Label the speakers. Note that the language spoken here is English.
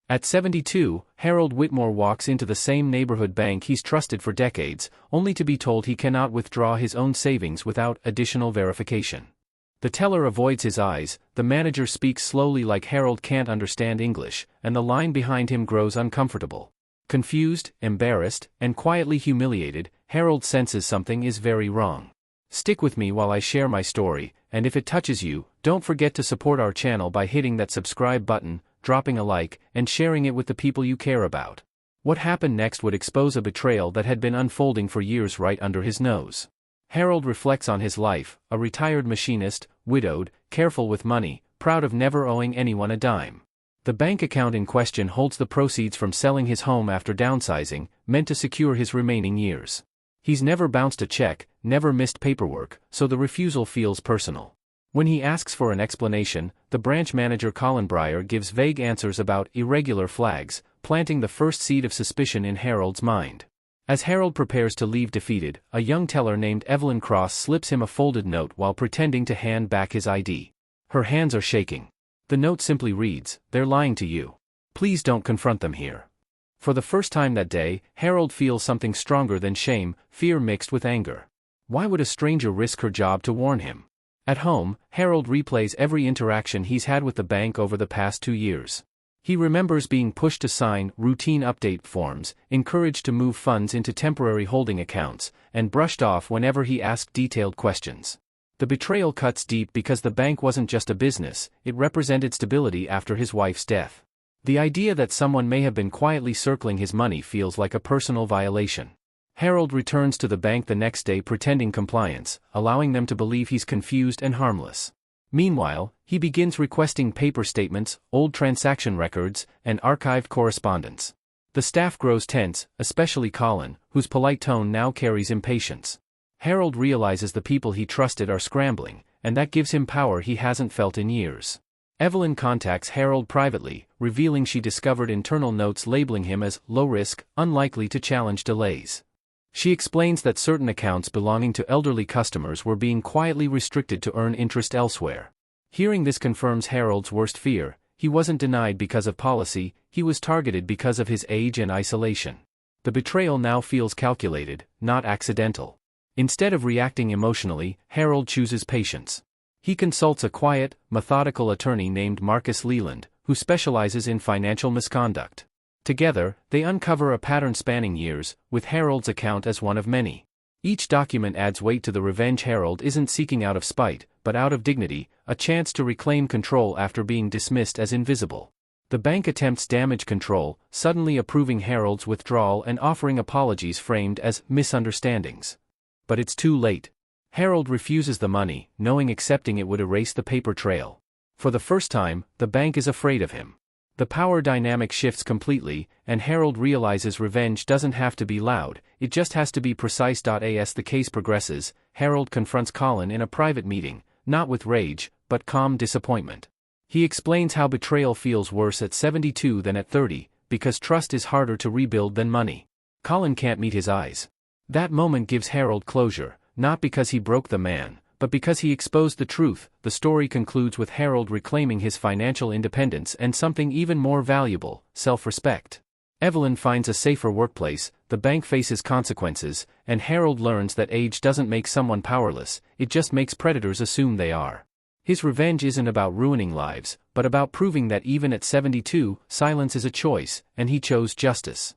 Speaker 1: At 72, Harold Whitmore walks into the same neighborhood bank he's trusted for decades, only to be told he cannot withdraw his own savings without additional verification. The teller avoids his eyes, the manager speaks slowly like Harold can't understand English, and the line behind him grows uncomfortable. Confused, embarrassed, and quietly humiliated, Harold senses something is very wrong. Stick with me while I share my story, and if it touches you, don't forget to support our channel by hitting that subscribe button, dropping a like, and sharing it with the people you care about. What happened next would expose a betrayal that had been unfolding for years right under his nose. Harold reflects on his life, a retired machinist, widowed, careful with money, proud of never owing anyone a dime. The bank account in question holds the proceeds from selling his home after downsizing, meant to secure his remaining years. He's never bounced a check, never missed paperwork, so the refusal feels personal. When he asks for an explanation, the branch manager Colin Breyer gives vague answers about irregular flags, planting the first seed of suspicion in Harold's mind. As Harold prepares to leave defeated, a young teller named Evelyn Cross slips him a folded note while pretending to hand back his ID. Her hands are shaking. The note simply reads, "They're lying to you. Please don't confront them here." For the first time that day, Harold feels something stronger than shame, fear mixed with anger. Why would a stranger risk her job to warn him? At home, Harold replays every interaction he's had with the bank over the past 2 years. He remembers being pushed to sign routine update forms, encouraged to move funds into temporary holding accounts, and brushed off whenever he asked detailed questions. The betrayal cuts deep because the bank wasn't just a business, it represented stability after his wife's death. The idea that someone may have been quietly circling his money feels like a personal violation. Harold returns to the bank the next day pretending compliance, allowing them to believe he's confused and harmless. Meanwhile, he begins requesting paper statements, old transaction records, and archived correspondence. The staff grows tense, especially Colin, whose polite tone now carries impatience. Harold realizes the people he trusted are scrambling, and that gives him power he hasn't felt in years. Evelyn contacts Harold privately, revealing she discovered internal notes labeling him as low risk, unlikely to challenge delays. She explains that certain accounts belonging to elderly customers were being quietly restricted to earn interest elsewhere. Hearing this confirms Harold's worst fear: he wasn't denied because of policy, he was targeted because of his age and isolation. The betrayal now feels calculated, not accidental. Instead of reacting emotionally, Harold chooses patience. He consults a quiet, methodical attorney named Marcus Leland, who specializes in financial misconduct. Together, they uncover a pattern spanning years, with Harold's account as one of many. Each document adds weight to the revenge Harold isn't seeking out of spite, but out of dignity, a chance to reclaim control after being dismissed as invisible. The bank attempts damage control, suddenly approving Harold's withdrawal and offering apologies framed as misunderstandings. But it's too late. Harold refuses the money, knowing accepting it would erase the paper trail. For the first time, the bank is afraid of him. The power dynamic shifts completely, and Harold realizes revenge doesn't have to be loud, it just has to be precise. As the case progresses, Harold confronts Colin in a private meeting, not with rage, but calm disappointment. He explains how betrayal feels worse at 72 than at 30, because trust is harder to rebuild than money. Colin can't meet his eyes. That moment gives Harold closure, not because he broke the man, but because he exposed the truth. The story concludes with Harold reclaiming his financial independence and something even more valuable: self-respect. Evelyn finds a safer workplace, the bank faces consequences, and Harold learns that age doesn't make someone powerless, it just makes predators assume they are. His revenge isn't about ruining lives, but about proving that even at 72, silence is a choice, and he chose justice.